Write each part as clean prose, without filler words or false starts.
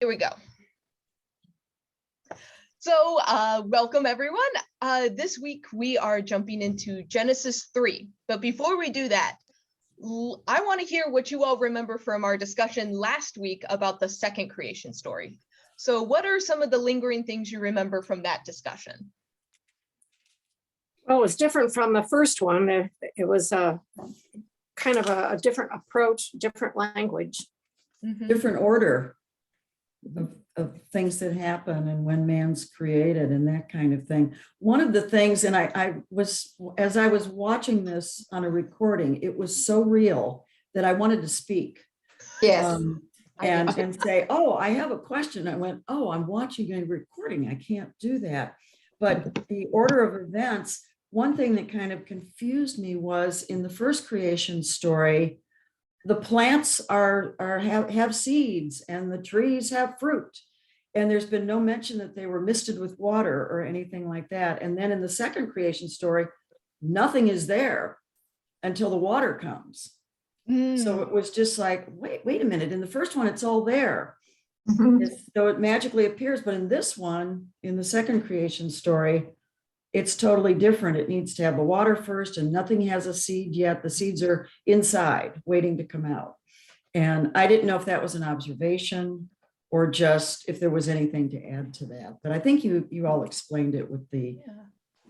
Here we go. So welcome everyone. This week we are jumping into Genesis 3. But before we do that, I want to hear what you all remember from our discussion last week about the second creation story. So what are some of the lingering things you remember from that discussion? Well, it's different from the first one. It was a kind of a different approach, different language. Mm-hmm. Different order of things that happen and when man's created and that kind of thing. One of the things, and as I was watching this on a recording, it was so real that I wanted to speak. Yes. And say, oh, I have a question. I went, oh, I'm watching a recording. I can't do that. But the order of events, one thing that kind of confused me was in the first creation story, the plants have seeds and the trees have fruit. And there's been no mention that they were misted with water or anything like that. And then in the second creation story, nothing is there until the water comes. So it was just like, wait a minute. In the first one, it's all there. So it magically appears. But in this one, in the second creation story, it's totally different. It needs to have the water first and nothing has a seed yet. The seeds are inside waiting to come out. And I didn't know if that was an observation or just if there was anything to add to that. But I think you all explained it with the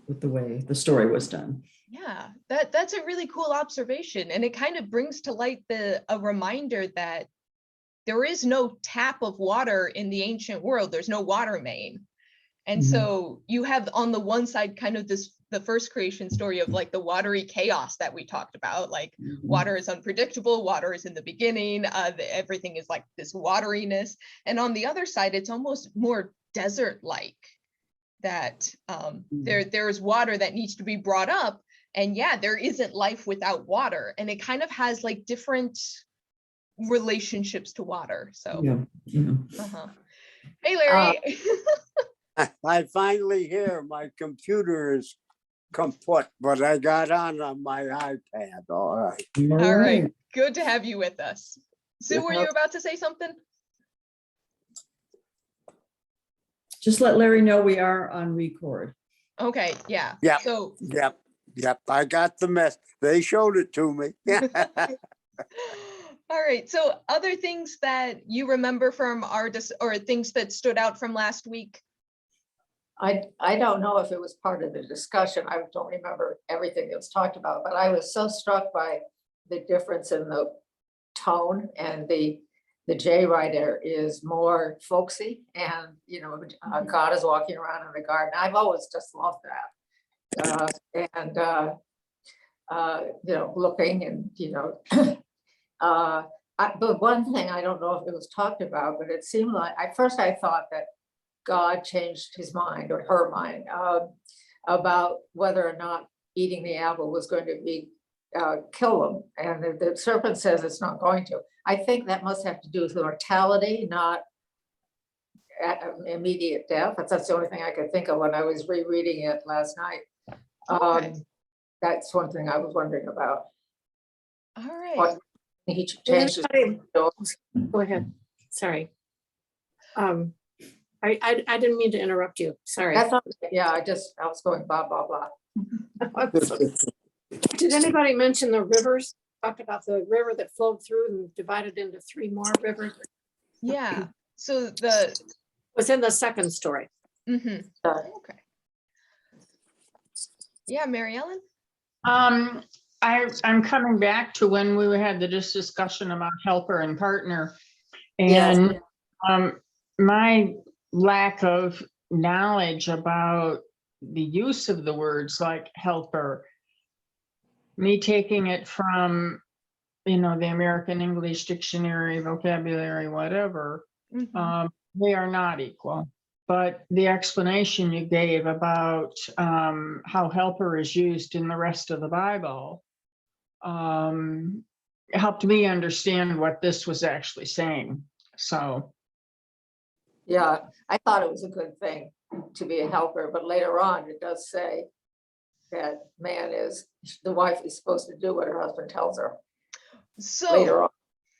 way the story was done. Yeah, that's a really cool observation. And it kind of brings to light a reminder that there is no tap of water in the ancient world. There's no water main. And so you have on the one side kind of the first creation story of like the watery chaos that we talked about, like water is unpredictable, water is in the beginning, everything is like this wateriness. And on the other side, it's almost more desert-like, that there is water that needs to be brought up. And yeah, there isn't life without water. And it kind of has like different relationships to water. So, Hey, Larry. I finally hear my computer is kaput, but I got on my iPad. All right. All right. Good to have you with us. Sue, were you about to say something? Just let Larry know we are on record. Okay. Yeah. Yep. So. Yep. I got the mess. They showed it to me. All right. So other things that you remember from or things that stood out from last week? I don't know if it was part of the discussion. I don't remember everything that was talked about, but I was so struck by the difference in the tone, and the J writer is more folksy, and God is walking around in the garden. I've always just loved that, looking and but one thing I don't know if it was talked about, but it seemed like at first I thought that God changed his mind or her mind about whether or not eating the apple was going to be kill them. And the serpent says it's not going to. I think that must have to do with mortality, not immediate death. That's the only thing I could think of when I was rereading it last night. Okay. That's one thing I was wondering about. All right. He changed his Go ahead. Sorry. I didn't mean to interrupt you. Sorry. I was going blah, blah, blah. Did anybody mention the rivers? Talked about the river that flowed through and divided into 3 more rivers. Yeah. So was in the second story. Okay. Yeah, Mary Ellen. I'm coming back to when we had this discussion about helper and partner, and my lack of knowledge about the use of the words like helper, me taking it from the American English Dictionary, vocabulary, whatever, they are not equal. But the explanation you gave about how helper is used in the rest of the Bible helped me understand what this was actually saying. So. Yeah, I thought it was a good thing to be a helper, but later on it does say that the wife is supposed to do what her husband tells her. So later on.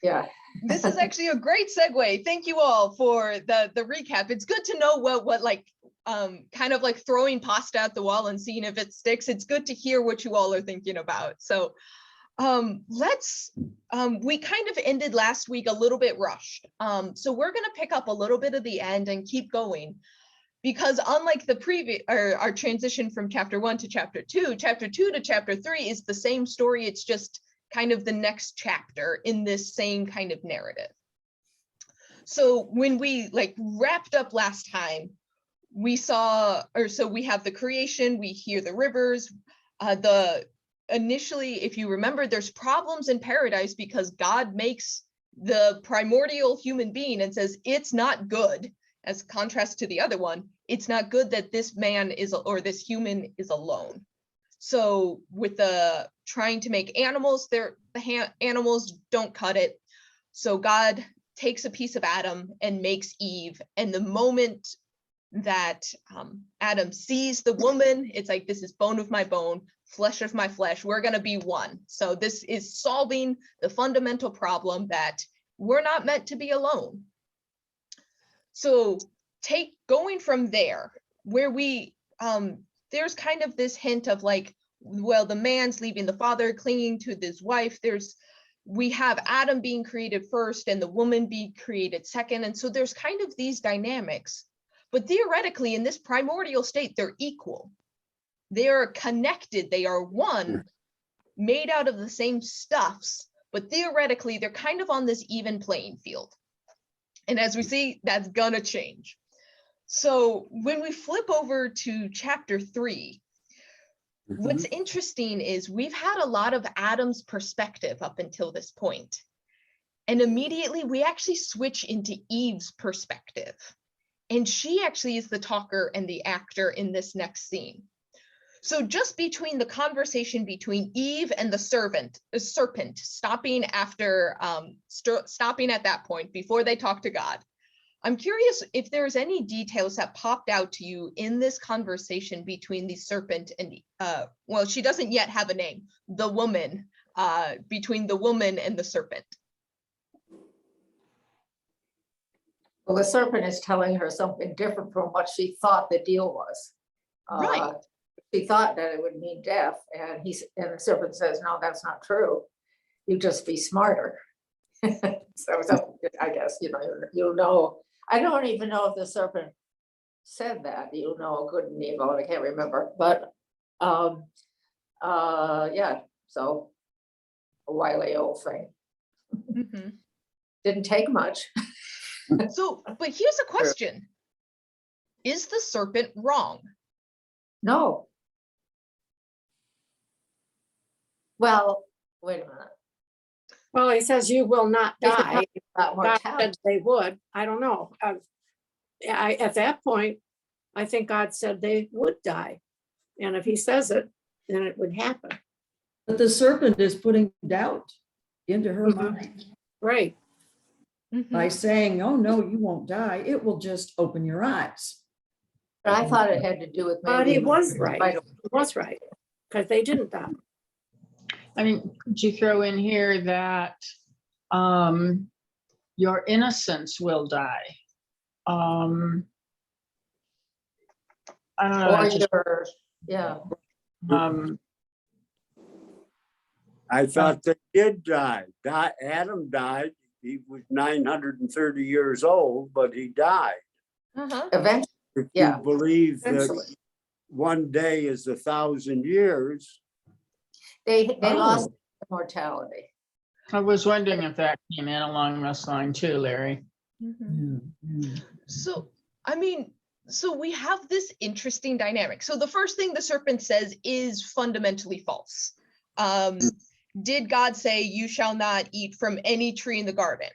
Yeah. This is actually a great segue. Thank you all for the recap. It's good to know what like kind of like throwing pasta at the wall and seeing if it sticks. It's good to hear what you all are thinking about. So we kind of ended last week a little bit rushed. So we're going to pick up a little bit of the end and keep going, because unlike the previous our transition from chapter 1 to chapter 2 to chapter 3 is the same story. It's just kind of the next chapter in this same kind of narrative. So when we like wrapped up last time, we saw, so we have the creation, we hear the rivers, initially, if you remember, there's problems in paradise because God makes the primordial human being and says it's not good, as contrast to the other one, it's not good that this man is, or this human is alone. So with the trying to make animals, animals don't cut it. So God takes a piece of Adam and makes Eve. And the moment that Adam sees the woman, it's like, this is bone of my bone, flesh of my flesh, we're going to be one. So this is solving the fundamental problem that we're not meant to be alone. So going from there, where we, there's kind of this hint of like, well, the man's leaving the father, clinging to his wife. We have Adam being created first and the woman being created second. And so there's kind of these dynamics, but theoretically in this primordial state, they're equal. They are connected. They are one, made out of the same stuffs, but theoretically they're kind of on this even playing field. And as we see, that's gonna change. So when we flip over to chapter 3, what's interesting is we've had a lot of Adam's perspective up until this point. And immediately we actually switch into Eve's perspective. And she actually is the talker and the actor in this next scene. So just between the conversation between Eve and the serpent, stopping after, stopping at that point before they talk to God, I'm curious if there's any details that popped out to you in this conversation between the serpent and, well, she doesn't yet have a name, the woman, between the woman and the serpent. Well, the serpent is telling her something different from what she thought the deal was. Right. She thought that it would mean death, and the serpent says, no, that's not true. You just be smarter. So I guess, you'll know. I don't even know if the serpent said that. You'll know good and evil, I can't remember. But yeah, so a wily old thing. Mm-hmm. Didn't take much. So, but here's a question. Is the serpent wrong? No. Well, wait a minute. Well, he says you will not die. About God mortality. said they would. I don't know. At that point, I think God said they would die. And if he says it, then it would happen. But the serpent is putting doubt into her mind Right. by saying, oh, no, you won't die. It will just open your eyes. But I thought it had to do with maybe. But he was right. He was right. Because they didn't die. I mean, could you throw in here that your innocence will die? I don't know. Or That's just, yeah. I thought they did die. Adam died. He was 930 years old, but he died. Uh-huh. Eventually, If yeah. you believe Eventually. that one day is 1,000 years. They Oh. lost mortality. I was wondering if that came in along this line too, Larry. Mm-hmm. So, I mean, so we have this interesting dynamic. So the first thing the serpent says is fundamentally false. Did God say you shall not eat from any tree in the garden?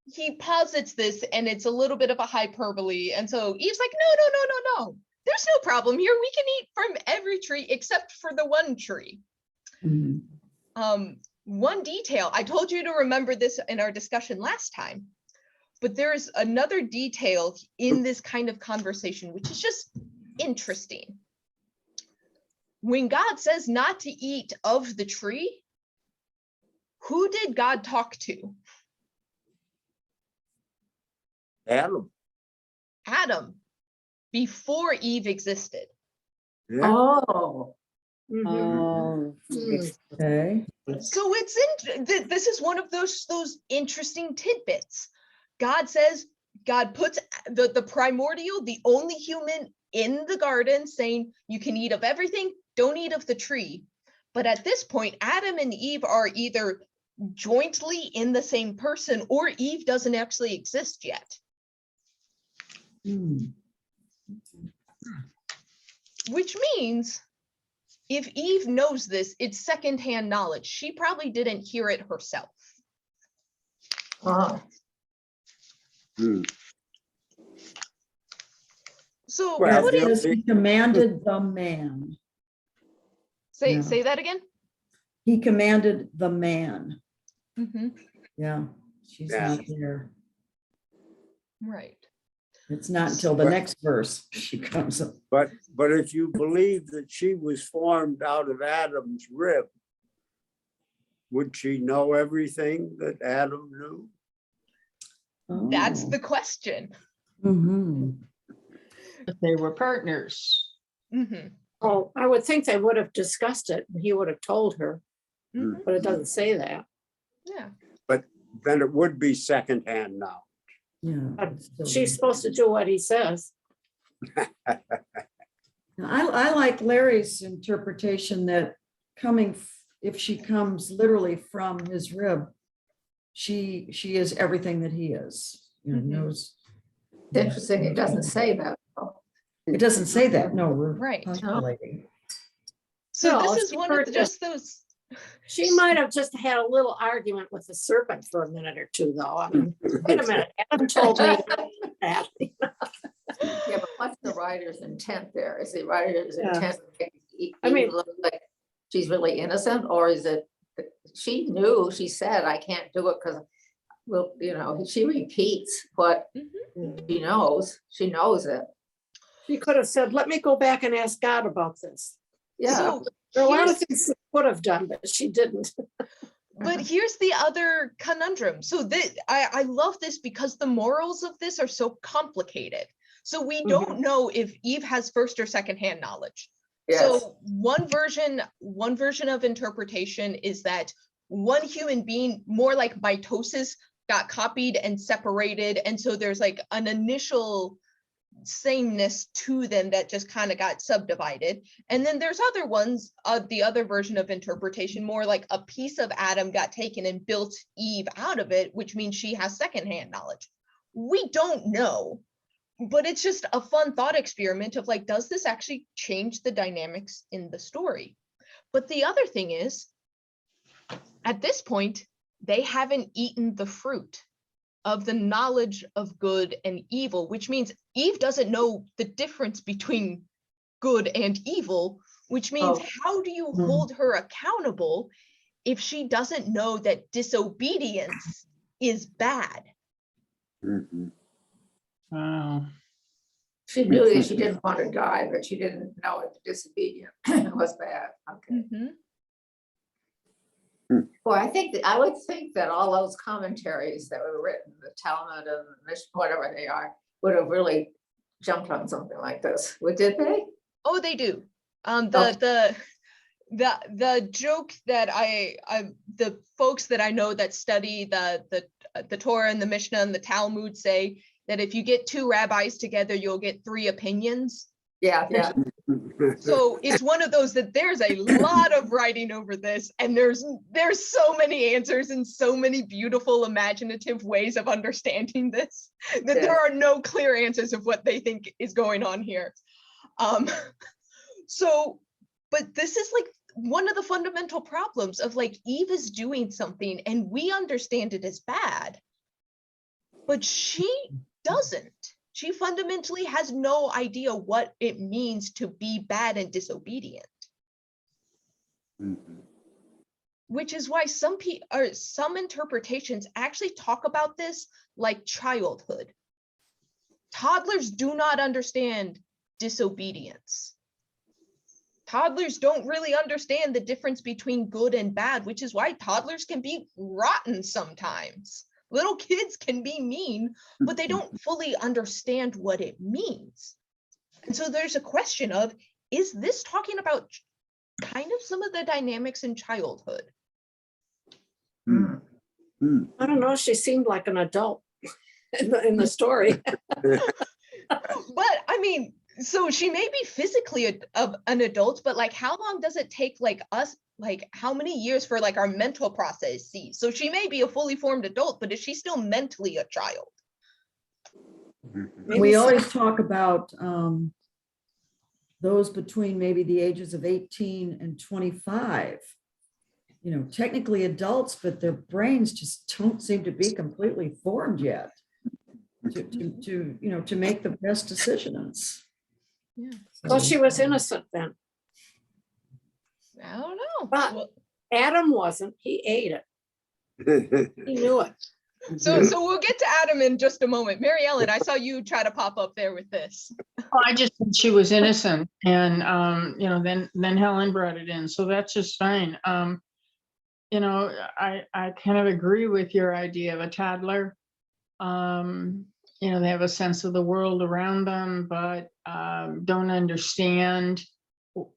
He posits this and it's a little bit of a hyperbole. And so Eve's like, no. There's no problem here. We can eat from every tree except for the one tree. Mm-hmm. One detail, I told you to remember this in our discussion last time, but there's another detail in this kind of conversation, which is just interesting. When God says not to eat of the tree, who did God talk to? Adam. Adam, before Eve existed. Yeah. Oh. Mhm. Oh, Hmm. okay. So this is one of those interesting tidbits. God says, God puts the primordial, the only human in the garden, saying you can eat of everything, don't eat of the tree. But at this point, Adam and Eve are either jointly in the same person, or Eve doesn't actually exist yet. Hmm. Which means if Eve knows this, it's secondhand knowledge. She probably didn't hear it herself. Oh. Hmm. So Well, what the is, He commanded the man. yeah. say that again? He commanded the man. Mhm. Yeah, she's Yeah. not there. Right. It's not until the But- next verse she comes up. But if you believe that she was formed out of Adam's rib, would she know everything that Adam knew? That's Oh. the question. Mhm. If they were partners. Mhm. Oh, I would think they would have discussed it, and he would have told her, Mhm. but it doesn't say that. Yeah. Then it would be secondhand now. Yeah. But it's still She's supposed to do what he says. I like Larry's interpretation that if she comes literally from his rib, she is everything that he is. Mhm. Knows. Interesting, it doesn't say that. though. It doesn't say that. No, we're Right. postulating. So No, this is she one of heard just those. She might have just had a little argument with the serpent for a minute or two, though. I mean, wait a minute, Adam told me that. Yeah, but what's the writer's intent there? Is the writer's Yeah. intent? I mean- look like she's really innocent, or is it, she knew, she said, I can't do it because, well, she repeats what Mhm. she knows it. She could have said, let me go back and ask God about this. Yeah, So There are a lot of here's- things she could have done, but she didn't. But here's the other conundrum. So I love this because the morals of this are so complicated. So we don't know if Eve has first or secondhand knowledge. yes, So one version of interpretation is that one human being, more like mitosis, got copied and separated. And so there's like an initial sameness to them that just kind of got subdivided. And then there's other ones, the other version of interpretation, more like a piece of Adam got taken and built Eve out of it, which means she has secondhand knowledge. We don't know, but it's just a fun thought experiment of like, does this actually change the dynamics in the story? But the other thing is, at this point, they haven't eaten the fruit of the knowledge of good and evil, which means Eve doesn't know the difference between good and evil, which means how do you hold her accountable if she doesn't know that disobedience is bad? Mhm. Wow. she knew that she didn't want to die, but she didn't know it disobedient was bad. Okay. Mhm. Well, I would think that all those commentaries that were written, the Talmud and the Mishnah, whatever they are, would have really jumped on something like this. Did they? Oh, they do. Oh. The joke that the folks that I know that study the Torah and the Mishnah and the Talmud say that if you get two rabbis together, you'll get three opinions. Yeah, yeah. So it's one of those that there's a lot of writing over this, and there's so many answers and so many beautiful imaginative ways of understanding this that there are no clear answers of what they think is going on here. But this is like one of the fundamental problems of like Eve is doing something and we understand it as bad, but she doesn't. She fundamentally has no idea what it means to be bad and disobedient. Mhm. Which is why some interpretations actually talk about this like childhood. Toddlers do not understand disobedience. Toddlers don't really understand the difference between good and bad, which is why toddlers can be rotten sometimes. Little kids can be mean, but they don't fully understand what it means. And so there's a question of, is this talking about kind of some of the dynamics in childhood? Mm. I don't know, she seemed like an adult in the story. But I mean, so she may be physically an adult, but like, how long does it take like us, like how many years for like our mental processes? So she may be a fully formed adult, but is she still mentally a child? Maybe We some- always talk about those between maybe the ages of 18 and 25. You know, technically adults, but their brains just don't seem to be completely formed yet to make the best decisions. Yeah. Well, she was innocent then. I don't know. But- Well, Adam wasn't, he ate it. He knew it. so we'll get to Adam in just a moment. Mary Ellen, I saw you try to pop up there with this. Oh, I just said she was innocent, and then Helen brought it in, so that's just fine. I kind of agree with your idea of a toddler. They have a sense of the world around them, but don't understand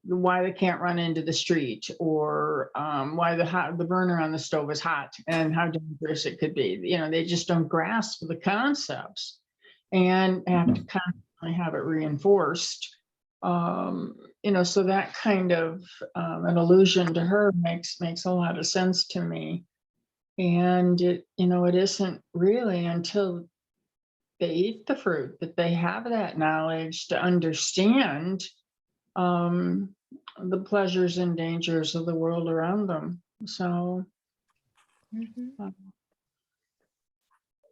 why they can't run into the street, or why the burner on the stove is hot and how dangerous it could be. They just don't grasp the concepts and have to constantly have it reinforced. So that kind of an allusion to her makes a lot of sense to me. And it isn't really until they eat the fruit that they have that knowledge to understand the pleasures and dangers of the world around them. So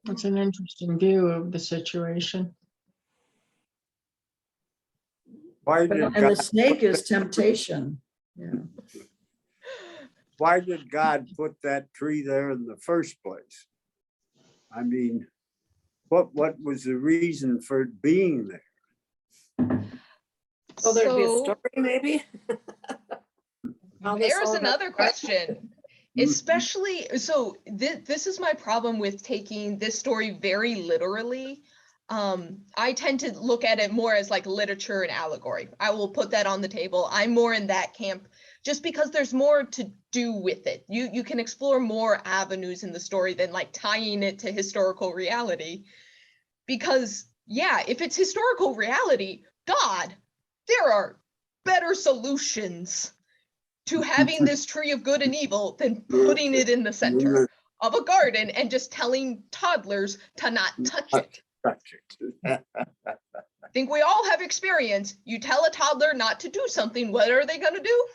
it's an interesting view of the situation. Why did And the God, snake is temptation. Yeah. why did God put that tree there in the first place? I mean, what was the reason for it being there? So there'd be a So- story maybe? How this There's all got another started? question, especially, so this is my problem with taking this story very literally. I tend to look at it more as like literature and allegory. I will put that on the table. I'm more in that camp just because there's more to do with it. You can explore more avenues in the story than like tying it to historical reality. Because yeah, if it's historical reality, God, there are better solutions to having this tree of good and evil than putting it in the center of a garden and just telling toddlers to not touch it. I think we all have experience. You tell a toddler not to do something, what are they going to do?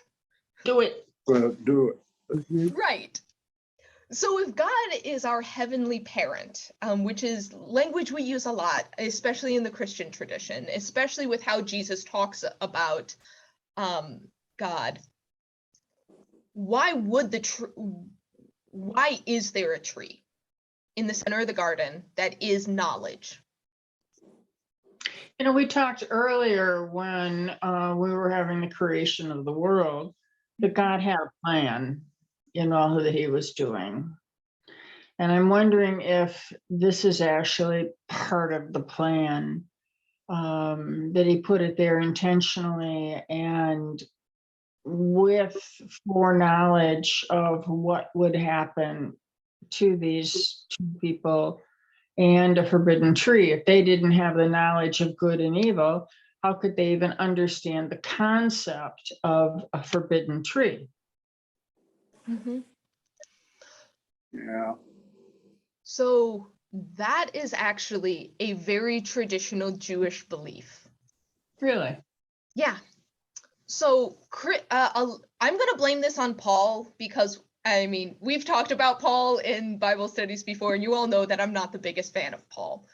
Do it. Well, do it. Right. So if God is our heavenly parent, which is language we use a lot, especially in the Christian tradition, especially with how Jesus talks about God, why is there a tree in the center of the garden that is knowledge? We talked earlier when we were having the creation of the world that God had a plan in all that he was doing. And I'm wondering if this is actually part of the plan, that he put it there intentionally and with foreknowledge of what would happen to these two people and a forbidden tree. If they didn't have the knowledge of good and evil, how could they even understand the concept of a forbidden tree? Yeah. So that is actually a very traditional Jewish belief. Really? Yeah. So I'm going to blame this on Paul because, I mean, we've talked about Paul in Bible studies before, and you all know that I'm not the biggest fan of Paul.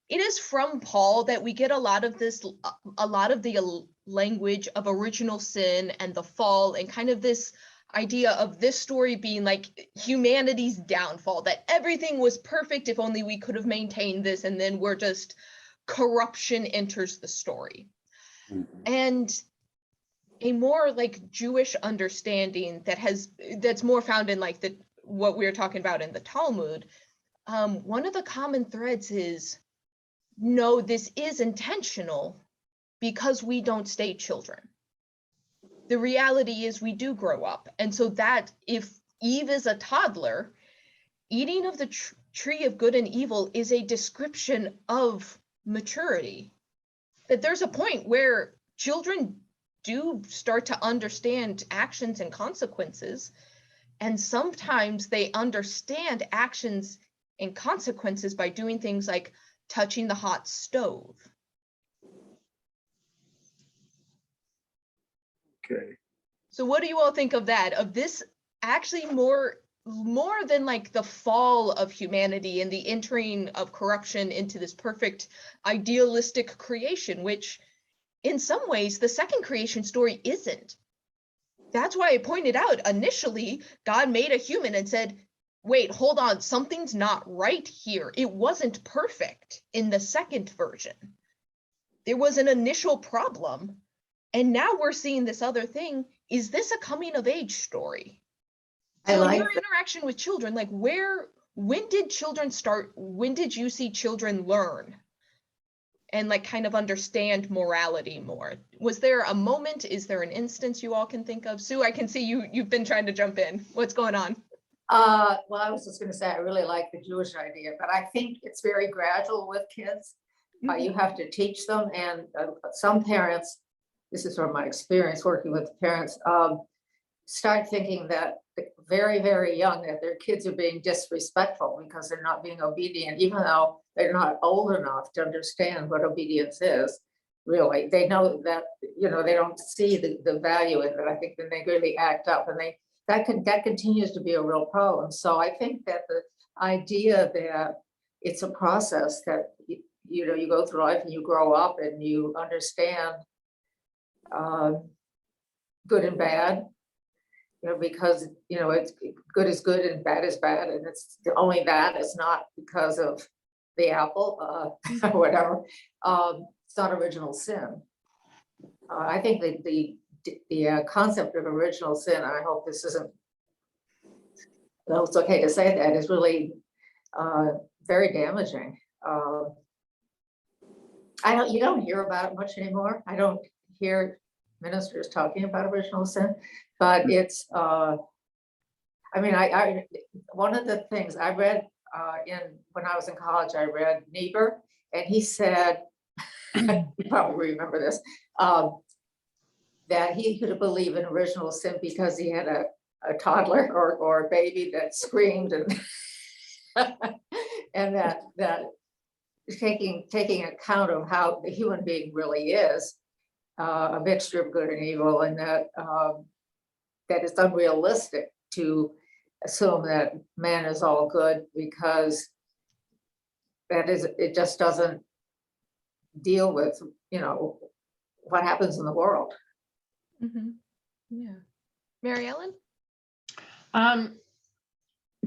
It is from Paul that we get a lot of the language of original sin and the fall, and kind of this idea of this story being like humanity's downfall, that everything was perfect if only we could have maintained this, and then we're just corruption enters the story. And a more like Jewish understanding that's more found in like what we were talking about in the Talmud, one of the common threads is, no, this is intentional because we don't stay children. The reality is we do grow up. And so that if Eve is a toddler, eating of the tree of good and evil is a description of maturity. That there's a point where children do start to understand actions and consequences. And sometimes they understand actions and consequences by doing things like touching the hot stove. Okay. So what do you all think of that? Of this actually more than like the fall of humanity and the entering of corruption into this perfect idealistic creation, which in some ways the second creation story isn't. That's why I pointed out initially, God made a human and said, wait, hold on, something's not right here. It wasn't perfect in the second version. There was an initial problem. And now we're seeing this other thing. Is this a coming of age story? I So in like your interaction with children, like when did children start? When did you see children learn and like kind of understand morality more? Was there a moment? Is there an instance you all can think of? Sue, I can see you've been trying to jump in. What's going on? Well, I was just going to say, I really like the Jewish idea, but I think it's very gradual with kids. You have to teach them, and some parents, this is from my experience working with parents, start thinking that very, very young that their kids are being disrespectful because they're not being obedient, even though they're not old enough to understand what obedience is. Really, they know that, you know, they don't see the value in it. I think then they really act up, and that continues to be a real problem. So I think that the idea that it's a process that you know, you go through life and you grow up and you understand good and bad, you know, because, you know, it's good is good and bad is bad, and it's only that it's not because of the apple or whatever. It's not original sin. I think that the concept of original sin, I hope this isn't, no, it's okay to say that, is really very damaging. You don't hear about it much anymore. I don't hear ministers talking about original sin, but it's, I mean, one of the things I read when I was in college, I read Niebuhr, and he said, you probably remember this, that he could believe in original sin because he had a toddler or a baby that screamed, and and that taking account of how the human being really is, a mixture of good and evil, and that it's unrealistic to assume that man is all good, because it just doesn't deal with, you know, what happens in the world. Yeah. Mary Ellen?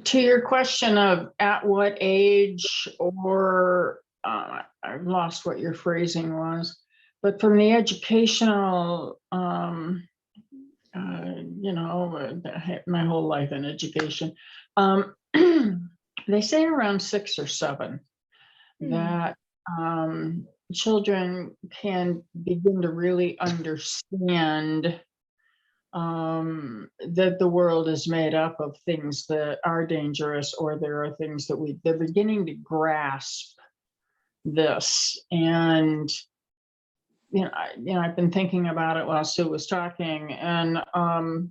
To your question of at what age, or I've lost what your phrasing was, but from the educational, you know, my whole life in education, they say around 6 or 7 that children can begin to really understand that the world is made up of things that are dangerous, or there are things that they're beginning to grasp this. And I've been thinking about it while Sue was talking, and I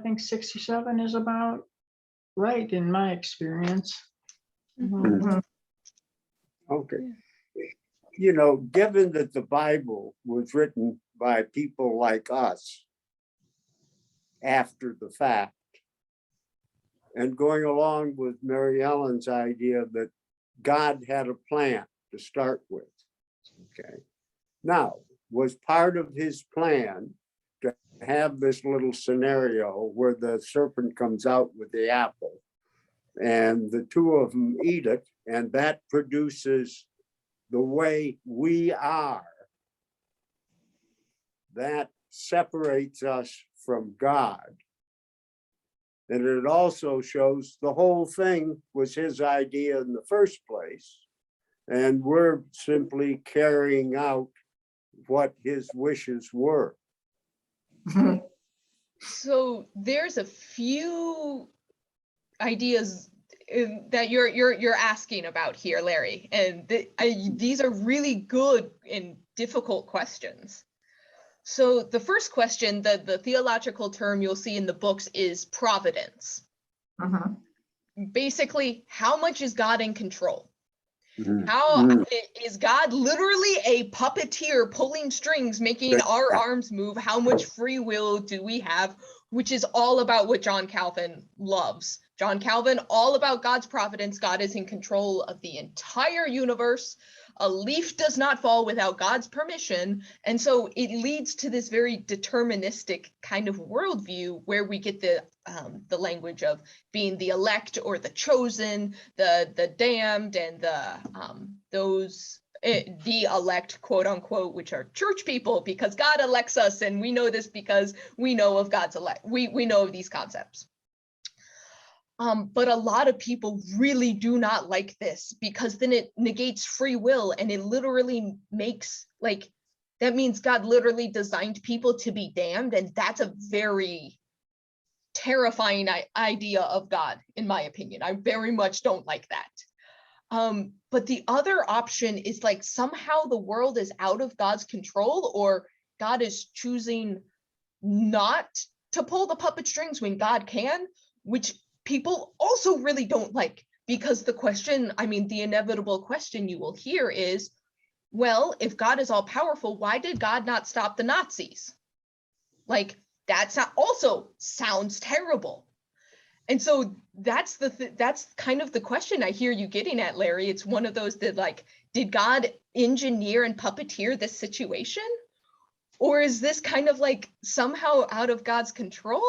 think 6 or 7 is about right in my experience. Okay. You know, given that the Bible was written by people like us after the fact, and going along with Mary Ellen's idea that God had a plan to start with, okay? Now, was part of his plan to have this little scenario where the serpent comes out with the apple and the two of them eat it, and that produces the way we are. That separates us from God. And it also shows the whole thing was his idea in the first place. And we're simply carrying out what his wishes were. So there's a few ideas that you're asking about here, Larry, and these are really good and difficult questions. So the first question, the theological term you'll see in the books is providence. Basically, how much is God in control? How is God literally a puppeteer pulling strings, making our arms move? How much free will do we have? Which is all about what John Calvin loves. John Calvin, all about God's providence. God is in control of the entire universe. A leaf does not fall without God's permission. And so it leads to this very deterministic kind of worldview where we get the language of being the elect or the chosen, the damned, and the elect, quote unquote, which are church people, because God elects us, and we know this because we know of God's elect. We know of these concepts. But a lot of people really do not like this, because then it negates free will, and it literally makes, like, that means God literally designed people to be damned, and that's a very terrifying idea of God, in my opinion. I very much don't like that. But the other option is like somehow the world is out of God's control, or God is choosing not to pull the puppet strings when God can, which people also really don't like, because the question, I mean, the inevitable question you will hear is, well, if God is all powerful, why did God not stop the Nazis? Like, that's also sounds terrible. And so that's that's kind of the question I hear you getting at, Larry. It's one of those that, like, did God engineer and puppeteer this situation? Or is this kind of like somehow out of God's control?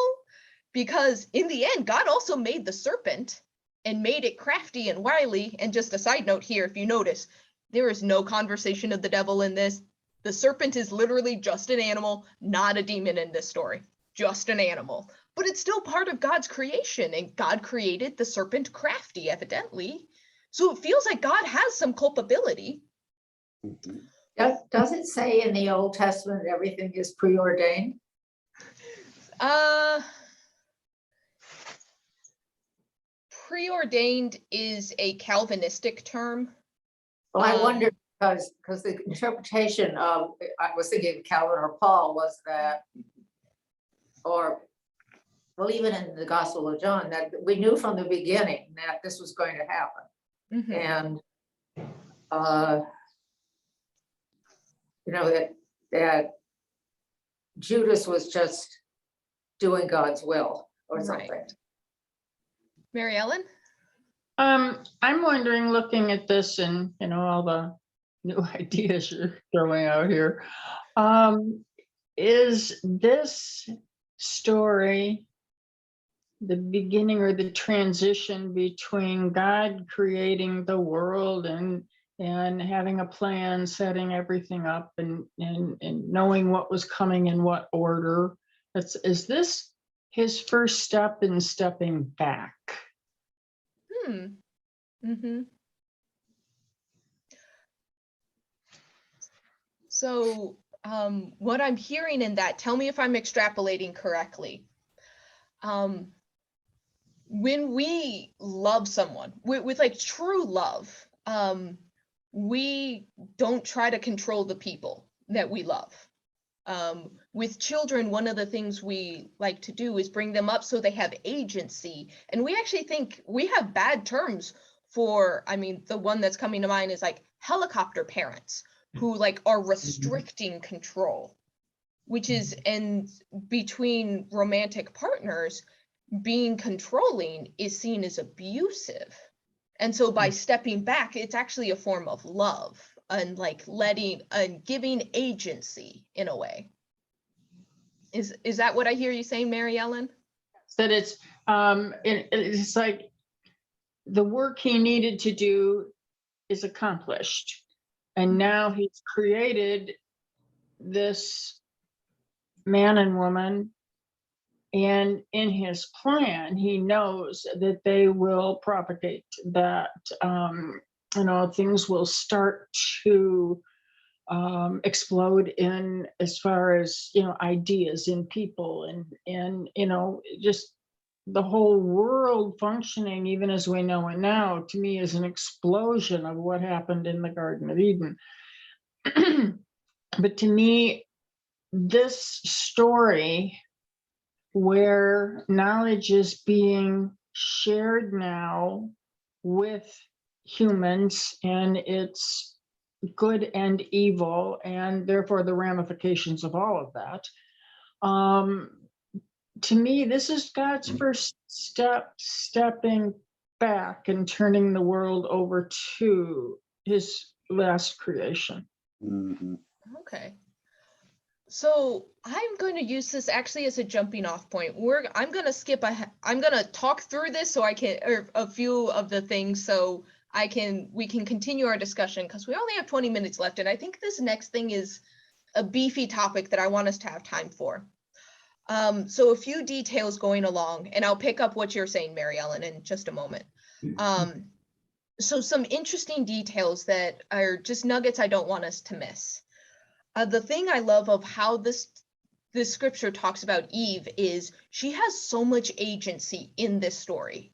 Because in the end, God also made the serpent and made it crafty and wily. And just a side note here, if you notice, there is no conversation of the devil in this. The serpent is literally just an animal, not a demon in this story, just an animal. But it's still part of God's creation, and God created the serpent crafty, evidently. So it feels like God has some culpability. Does it say in the Old Testament everything is preordained? Preordained is a Calvinistic term. Well, I wonder because the interpretation of, I was thinking Calvin or Paul, was that, or well, even in the Gospel of John, that we knew from the beginning that this was going to happen. And you know, that Judas was just doing God's will or something. Right. Mary Ellen? I'm wondering, looking at this and, you know, all the new ideas you're throwing out here, is this story the beginning or the transition between God creating the world and having a plan, setting everything up, and knowing what was coming in what order? Is this his first step in stepping back? So what I'm hearing in that, tell me if I'm extrapolating correctly. When we love someone with like true love, we don't try to control the people that we love. With children, one of the things we like to do is bring them up so they have agency. And we actually think we have bad terms for, I mean, the one that's coming to mind is like helicopter parents who like are restricting control, which is, and between romantic partners, being controlling is seen as abusive. And so by stepping back, it's actually a form of love and like letting and giving agency in a way. Is that what I hear you saying, Mary Ellen? That it's like the work he needed to do is accomplished, and now he's created this man and woman, And in his plan, he knows that they will propagate, that, things will start to explode in as far as, ideas in people and, just the whole world functioning, even as we know it now, to me is an explosion of what happened in the Garden of Eden. But to me, this story where knowledge is being shared now with humans and its good and evil, and therefore the ramifications of all of that. To me, this is God's first step, stepping back and turning the world over to his last creation. Mhm. Okay. So I'm going to use this actually as a jumping off point. I'm going to skip I'm going to talk through this so I can, or a few of the things so we can continue our discussion, because we only have 20 minutes left. And I think this next thing is a beefy topic that I want us to have time for. So a few details going along, and I'll pick up what you're saying, Mary Ellen, in just a moment. So some interesting details that are just nuggets I don't want us to miss. The thing I love of how this scripture talks about Eve is she has so much agency in this story.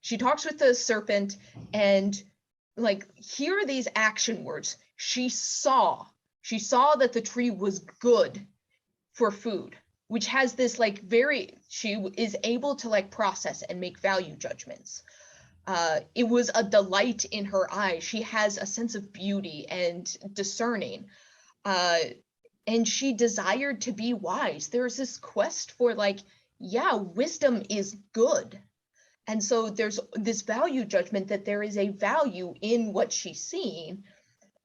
She talks with the serpent, and like, here are these action words. She saw that the tree was good for food, which has this like she is able to like process and make value judgments. It was a delight in her eyes. She has a sense of beauty and discerning. And she desired to be wise. There's this quest for like, yeah, wisdom is good. And so there's this value judgment that there is a value in what she's seeing.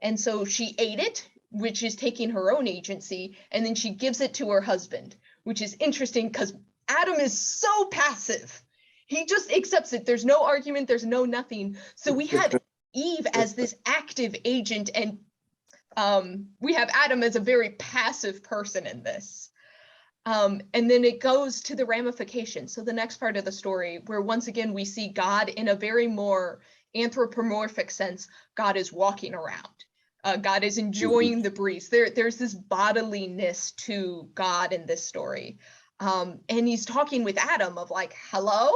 And so she ate it, which is taking her own agency, and then she gives it to her husband, which is interesting because Adam is so passive. He just accepts it. There's no argument, there's no nothing. So we have Eve as this active agent, and we have Adam as a very passive person in this. And then it goes to the ramifications. So the next part of the story, where once again we see God in a very more anthropomorphic sense. God is walking around. God is enjoying the breeze. There's this bodiliness to God in this story. And he's talking with Adam of like, hello,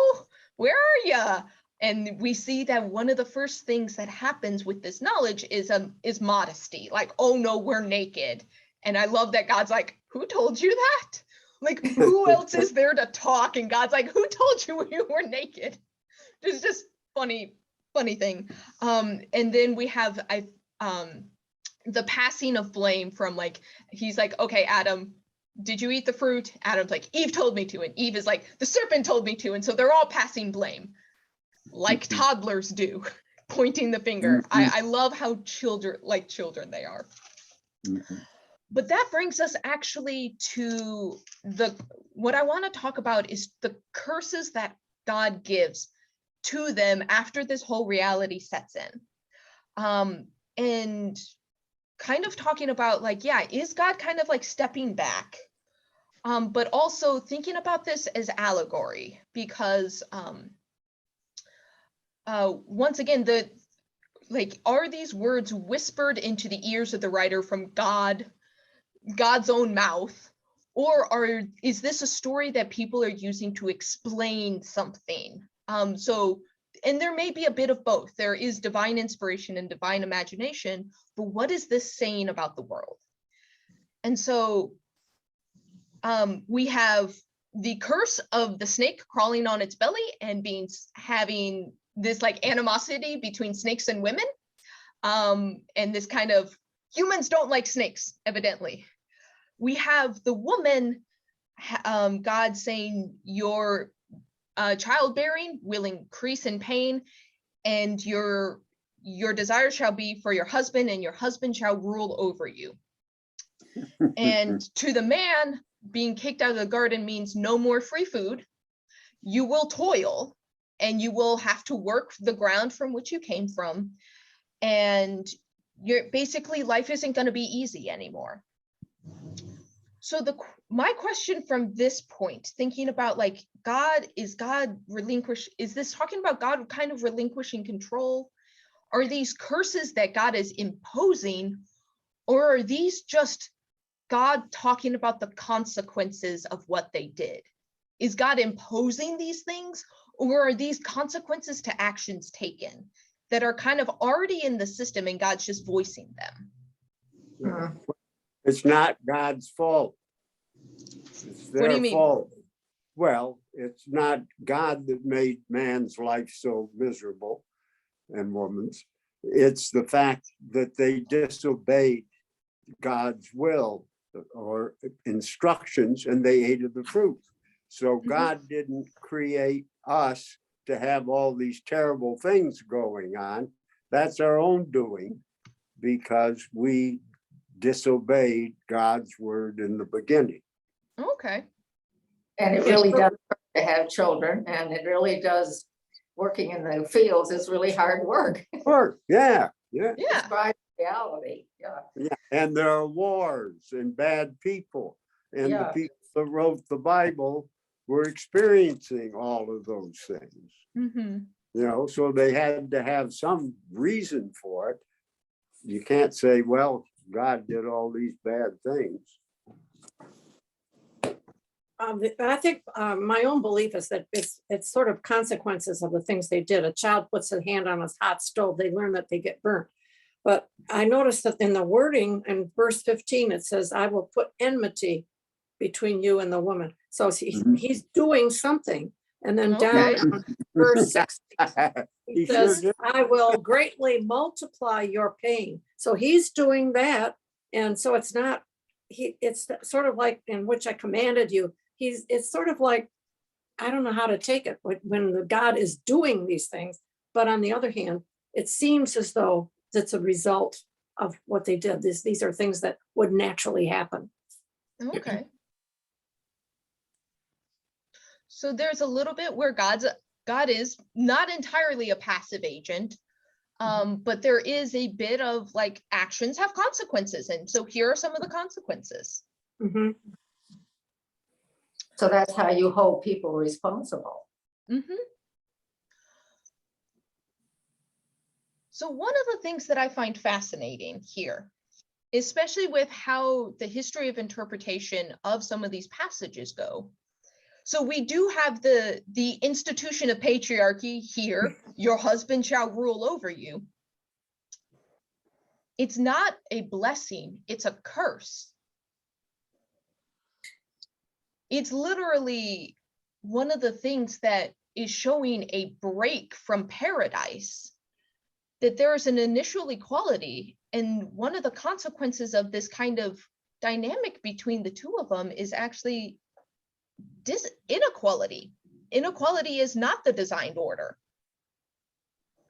where are you? And we see that one of the first things that happens with this knowledge is modesty. Like, oh no, we're naked. And I love that God's like, who told you that? Like, who else is there to talk? And God's like, who told you we were naked? It's just funny thing. And then we have the passing of blame from like, he's like, okay, Adam, did you eat the fruit? Adam's like, Eve told me to. And Eve is like, the serpent told me to. And so they're all passing blame, like toddlers do, pointing the finger. I love how children they are. But that brings us actually to what I want to talk about is the curses that God gives to them after this whole reality sets in. And kind of talking about like, yeah, is God kind of like stepping back? But also thinking about this as allegory, because once again, are these words whispered into the ears of the writer from God's own mouth, or is this a story that people are using to explain something? And there may be a bit of both. There is divine inspiration and divine imagination, but what is this saying about the world? And so we have the curse of the snake crawling on its belly and having this like animosity between snakes and women, and this kind of humans don't like snakes, evidently. We have the woman, God saying your childbearing will increase in pain, and your desire shall be for your husband, and your husband shall rule over you. And to the man, being kicked out of the garden means no more free food. You will toil, and you will have to work the ground from which you came from. And basically life isn't going to be easy anymore. So my question from this point, thinking about like is this talking about God kind of relinquishing control? Are these curses that God is imposing, or are these just God talking about the consequences of what they did? Is God imposing these things, or are these consequences to actions taken that are kind of already in the system and God's just voicing them? It's not God's fault. It's What do you their mean? fault. Well, it's not God that made man's life so miserable and woman's. It's the fact that they disobeyed God's will or instructions and they ate of the fruit. So God didn't create us to have all these terrible things going on. That's our own doing because we disobeyed God's word in the beginning. Okay. And it really does hurt to have children, and it really does, working in the fields is really hard work. Work, yeah. Describe reality, Yeah, and there are wars and bad people, and the Yeah. people that wrote the Bible were experiencing all of those things. Mhm. You know, so they had to have some reason for it. You can't say, well, God did all these bad things. I think my own belief is that it's sort of consequences of the things they did. A child puts a hand on a hot stove, they learn that they get burnt. But I noticed that in the wording in verse 15, it says, I will put enmity between you and the woman. So he's doing something. And then Okay. down on verse 6, He he sure says, did. I will greatly multiply your pain. So he's doing that. And so it's not, it's sort of like in which I commanded you. It's sort of like, I don't know how to take it when the God is doing these things. But on the other hand, it seems as though it's a result of what they did. These are things that would naturally happen. Okay. So there's a little bit where God is not entirely a passive agent, but there is a bit of like actions have consequences. And so here are some of the consequences. Mhm. so that's how you hold people responsible. Mhm. So one of the things that I find fascinating here, especially with how the history of interpretation of some of these passages go. So we do have the institution of patriarchy here, your husband shall rule over you. It's not a blessing, it's a curse. It's literally one of the things that is showing a break from paradise, that there's an initial equality. And one of the consequences of this kind of dynamic between the two of them is actually inequality. Inequality is not the designed order.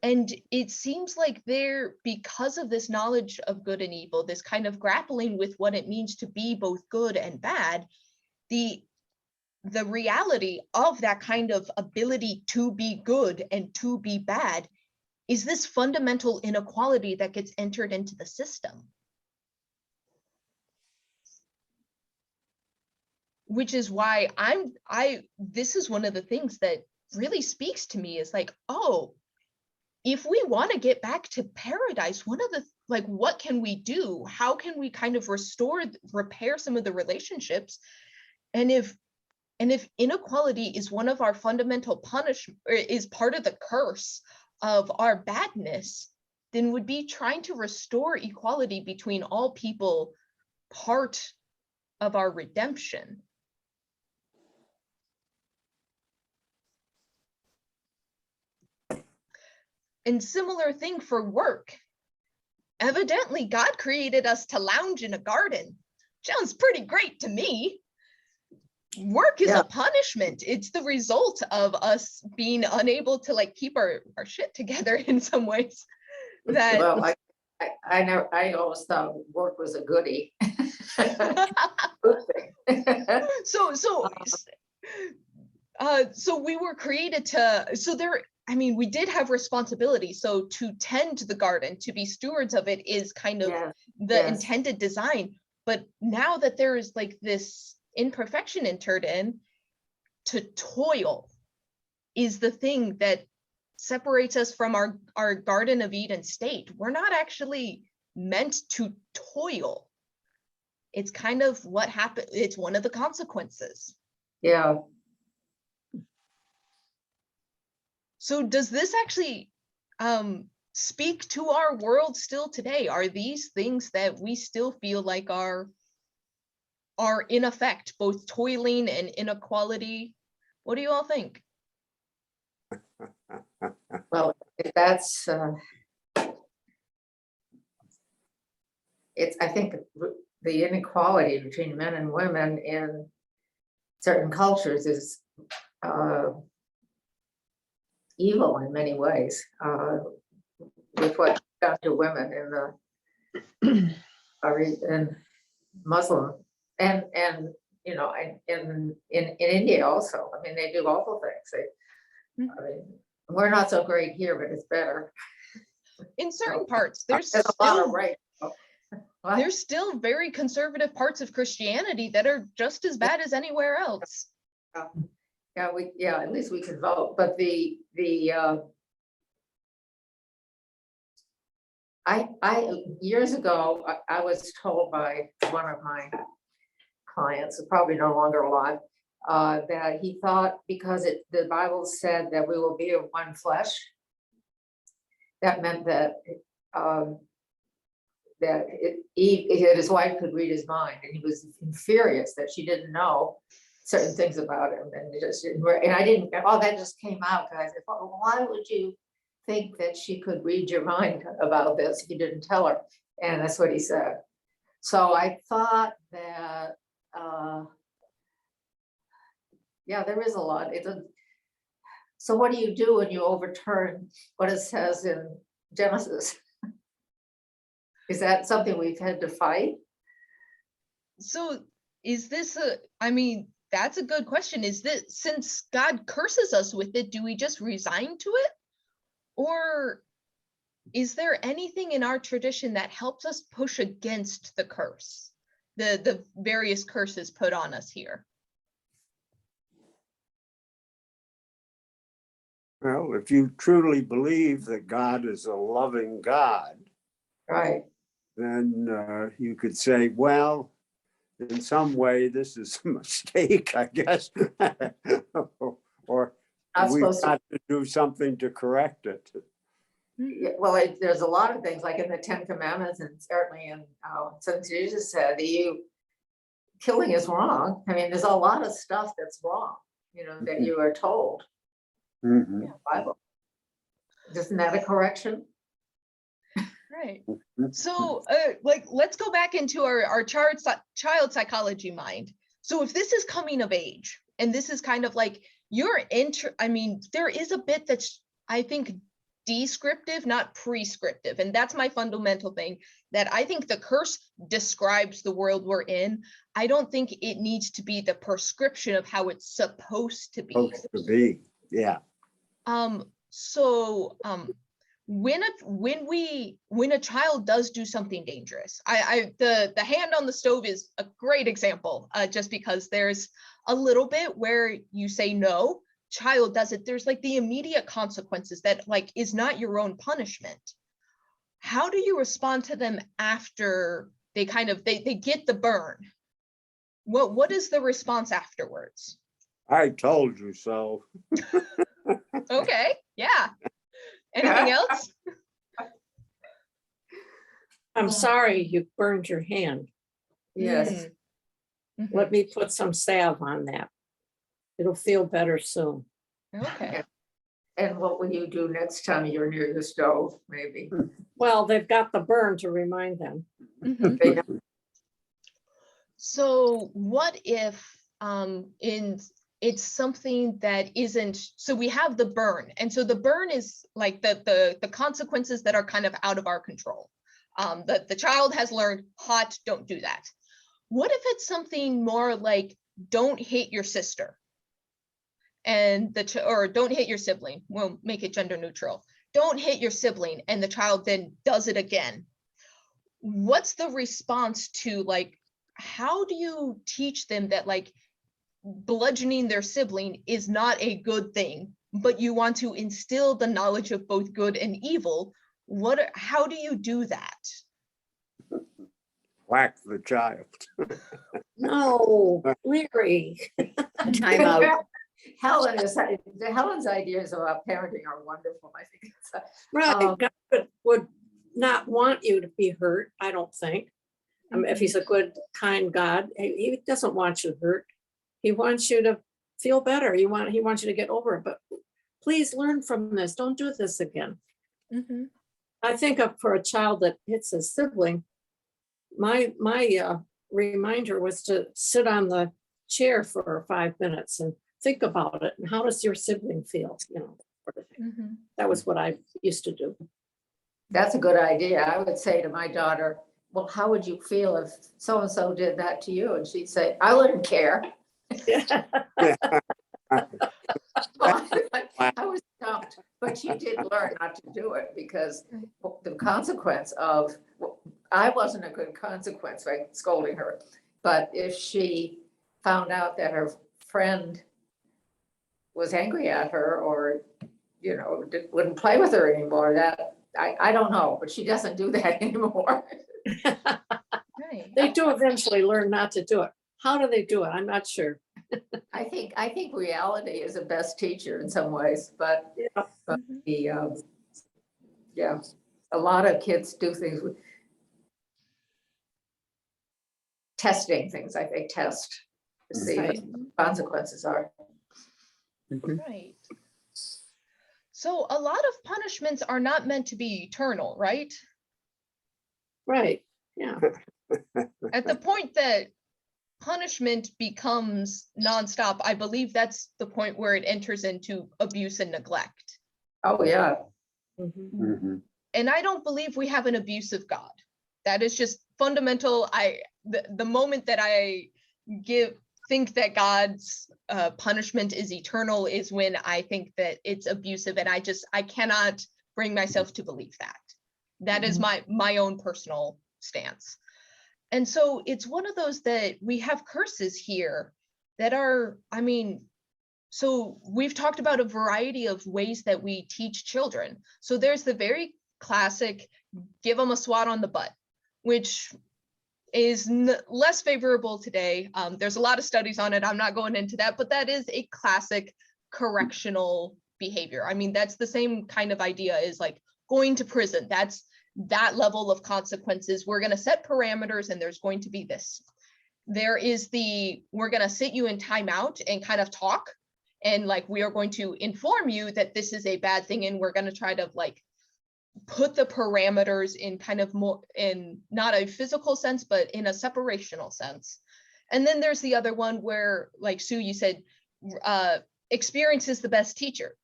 And it seems like because of this knowledge of good and evil, this kind of grappling with what it means to be both good and bad, the reality of that kind of ability to be good and to be bad is this fundamental inequality that gets entered into the system. Which is why this is one of the things that really speaks to me is like, oh, if we want to get back to paradise, what can we do? How can we kind of repair some of the relationships? And if inequality is one of our fundamental punishment, or is part of the curse of our badness, then would be trying to restore equality between all people part of our redemption. And similar thing for work. Evidently, God created us to lounge in a garden. Sounds pretty great to me. Work is a punishment. It's the result of us being unable to like keep our shit together in some ways. That Well, I always thought work was a goodie. Good thing. So we were created to, we did have responsibility. So to tend the garden, to be stewards of it is kind of the intended design. But now that there is like this imperfection entered in, to toil is the thing that separates us from our Garden of Eden state. We're not actually meant to toil. It's kind of what happened. It's one of the consequences. Yeah. So does this actually speak to our world still today? Are these things that we still feel like are in effect, both toiling and inequality? What do you all think? Well, that's, I think the inequality between men and women in certain cultures is evil in many ways, with what done to women in the Muslim and you know, in India also. I mean, they do awful things. I mean, we're not so great here, but it's better. In certain parts, there's a lot of still, rape. What? there's still very conservative parts of Christianity that are just as bad as anywhere else. Yeah, at least we can vote. But I years ago, I was told by one of my clients, who's probably no longer alive, that he thought because the Bible said that we will be of one flesh, that meant that his wife could read his mind, and he was furious that she didn't know certain things about him, and I didn't. All that just came out because I said, well, why would you think that she could read your mind about this if you didn't tell her? And that's what he said. So I thought that, yeah, there is a lot. So what do you do when you overturn what it says in Genesis? Is that something we've had to fight? So is this I mean, that's a good question. Is that since God curses us with it, do we just resign to it? Or is there anything in our tradition that helps us push against the curse, the various curses put on us here? Well, if you truly believe that God is a loving God, Right. then you could say, well, in some way, this is a mistake, I guess. Or Not we've supposed to. got to do something to correct it. Yeah, well, there's a lot of things like in the 10 Commandments, and certainly in since Jesus said that killing is wrong. I mean, there's a lot of stuff that's wrong, you know, that you are told. Mhm. Yeah, Bible. Isn't that a correction? Right. So like, let's go back into our child psychology mind. So if this is coming of age, and this is kind of like I mean, there is a bit that's, I think, descriptive, not prescriptive. And that's my fundamental thing, that I think the curse describes the world we're in. I don't think it needs to be the prescription of how it's supposed to be. Supposed to be, yeah. So when a child does do something dangerous, the hand on the stove is a great example, just because there's a little bit where you say no, child does it, there's like the immediate consequences that like is not your own punishment. How do you respond to them after they they get the burn? What is the response afterwards? I told you so. Okay, yeah. Anything else? I'm sorry you burned your hand. Yes. Mhm. Let me put some salve on that. It'll feel better soon. Okay. And what will you do next time you're near the stove, maybe? Well, they've got the burn to remind them. Mhm. They know. So what if it's something that isn't, so we have the burn, and so the burn is like the consequences that are kind of out of our control. The child has learned hot, don't do that. What if it's something more like don't hit your sister, and or don't hit your sibling? We'll make it gender neutral. Don't hit your sibling, and the child then does it again. What's the response to like how do you teach them that like bludgeoning their sibling is not a good thing, but you want to instill the knowledge of both good and evil? How do you do that? Whack the child. No, Larry. Time out. Helen's ideas about parenting are wonderful. I think it's Right, God would not want you to be hurt, I don't think. If he's a good, kind God, he doesn't want you hurt. He wants you to feel better. He wants you to get over it, but please learn from this. Don't do this again. Mhm. I think of for a child that hits a sibling, my reminder was to sit on the chair for 5 minutes and think about it. And how does your sibling feel? You know, sort of thing. Mhm. That was what I used to do. That's a good idea. I would say to my daughter, well, how would you feel if so-and-so did that to you? And she'd say, I wouldn't care. I was stumped, but she did learn not to do it because the consequence of, I wasn't a good consequence by scolding her, but if she found out that her friend was angry at her or, you know, wouldn't play with her anymore, that I don't know, but she doesn't do that anymore. Right. They do eventually learn not to do it. How do they do it? I'm not sure. I think reality is the best teacher in some ways, but Yeah. Mhm. the yeah, a lot of kids do things with testing things. I think test to see what Right. the consequences are. Right. So a lot of punishments are not meant to be eternal, right? Right, yeah. At the point that punishment becomes nonstop, I believe that's the point where it enters into abuse and neglect. Oh, yeah. Mhm. Mhm. And I don't believe we have an abusive God. That is just fundamental. The moment that I think that God's punishment is eternal is when I think that it's abusive, and I cannot bring myself to believe that. That is my own personal stance. And so it's one of those that we have curses here that are, I mean, so we've talked about a variety of ways that we teach children. So there's the very classic, give them a swat on the butt, which is less favorable today. There's a lot of studies on it. I'm not going into that, but that is a classic correctional behavior. I mean, that's the same kind of idea as like going to prison. That's that level of consequences. We're going to set parameters and there's going to be this. There is we're going to sit you in timeout and kind of talk. And like, we are going to inform you that this is a bad thing. And we're going to try to like put the parameters in kind of more in not a physical sense, but in a separational sense. And then there's the other one where, like Sue, you said, experience is the best teacher.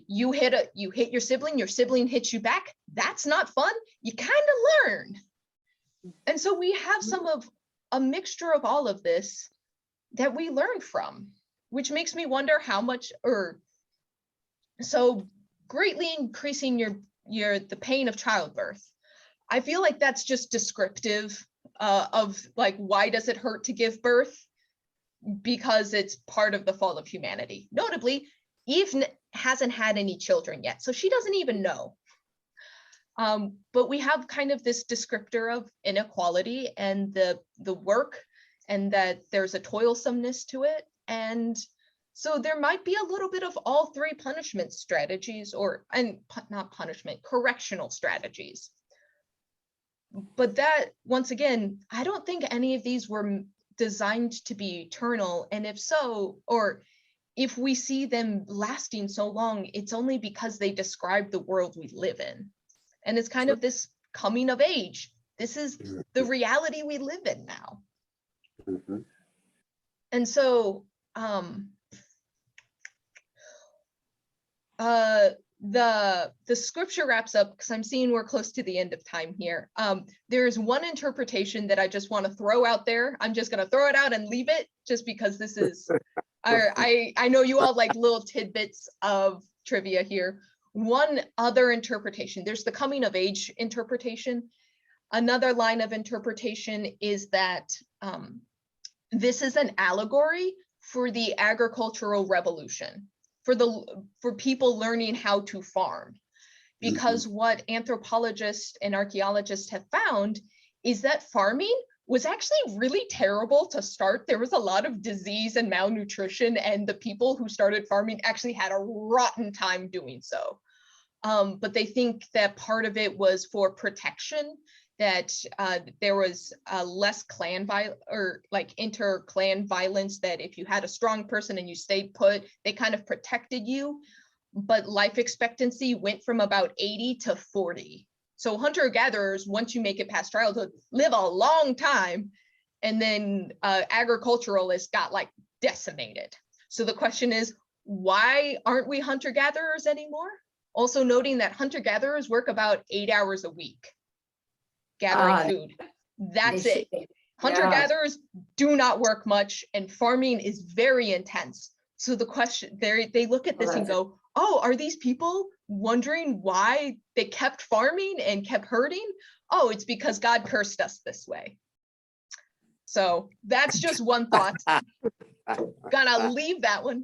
You hit your sibling hits you back. That's not fun. You kind of learn. And so we have some of a mixture of all of this that we learn from, which makes me wonder how much, or so greatly increasing the pain of childbirth. I feel like that's just descriptive of like, why does it hurt to give birth? Because it's part of the fall of humanity. Notably, Eve hasn't had any children yet, so she doesn't even know. But we have kind of this descriptor of inequality and the work, and that there's a toilsomeness to it. And so there might be a little bit of all three punishment strategies, not punishment, correctional strategies. But that, once again, I don't think any of these were designed to be eternal. And if so, or if we see them lasting so long, it's only because they describe the world we live in. And it's kind of this coming of age. This is the reality we live in now. Mhm. And so the scripture wraps up, because I'm seeing we're close to the end of time here. There's one interpretation that I just want to throw out there. I'm just going to throw it out and leave it, just because this is I know you all like little tidbits of trivia here. One other interpretation, there's the coming of age interpretation. Another line of interpretation is that this is an allegory for the agricultural revolution, for people learning how to farm. Because what anthropologists and archaeologists have found is that farming was actually really terrible to start. There was a lot of disease and malnutrition, and the people who started farming actually had a rotten time doing so. But they think that part of it was for protection, that there was less clan or like inter-clan violence, that if you had a strong person and you stayed put, they kind of protected you. But life expectancy went from about 80 to 40. So hunter-gatherers, once you make it past childhood, live a long time. And then agriculturalists got like decimated. So the question is, why aren't we hunter-gatherers anymore? Also noting that hunter-gatherers work about 8 hours a week gathering food. That's it. Hunter-gatherers do not work much, and farming is very intense. So the question, they look at this and go, oh, are these people wondering why they kept farming and kept herding? Oh, it's because God cursed us this way. So that's just one thought. Gonna leave that one.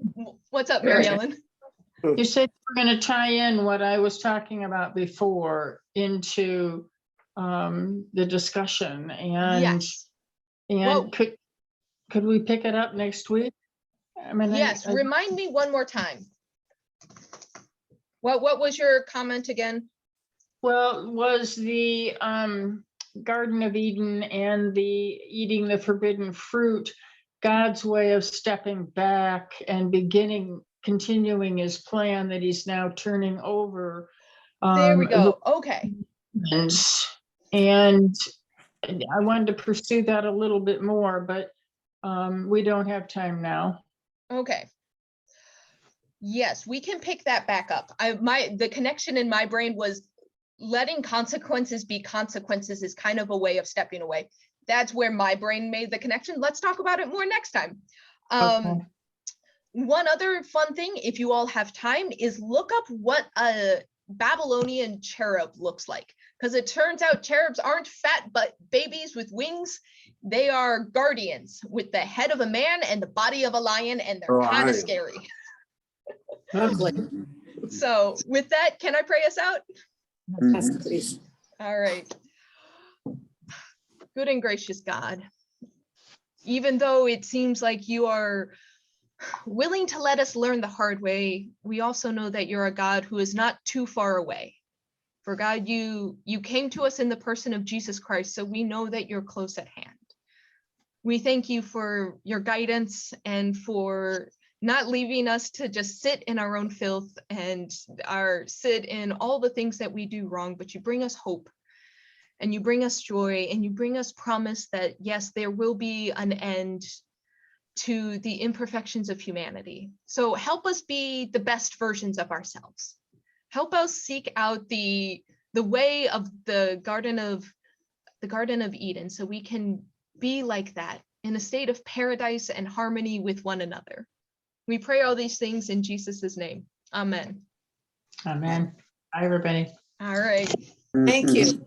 What's up, Mary Ellen? You said you were going to tie in what I was talking about before into the discussion, and Yes. Well, could we pick it up next week? I mean, yes. Remind me one more time. What was your comment again? Well, was the Garden of Eden and the eating the forbidden fruit God's way of stepping back and continuing his plan that he's now turning over? There we go. Okay. And I wanted to pursue that a little bit more, but we don't have time now. Okay. Yes, we can pick that back up. The connection in my brain was letting consequences be consequences is kind of a way of stepping away. That's where my brain made the connection. Let's talk about it more next time. Okay. One other fun thing, if you all have time, is look up what a Babylonian cherub looks like, because it turns out cherubs aren't fat but babies with wings. They are guardians with the head of a man and the body of a lion, and they're kind of scary. Ugly. So with that, can I pray us out? Yes, please. All right. Good and gracious God, even though it seems like you are willing to let us learn the hard way, we also know that you're a God who is not too far away. For God, you came to us in the person of Jesus Christ, so we know that you're close at hand. We thank you for your guidance and for not leaving us to just sit in our own filth and sit in all the things that we do wrong, but you bring us hope and you bring us joy and you bring us promise that yes, there will be an end to the imperfections of humanity. So help us be the best versions of ourselves. Help us seek out the way of the Garden of Eden, so we can be like that in a state of paradise and harmony with one another. We pray all these things in Jesus' name. Amen. Amen. Bye, everybody. All right. Thank you.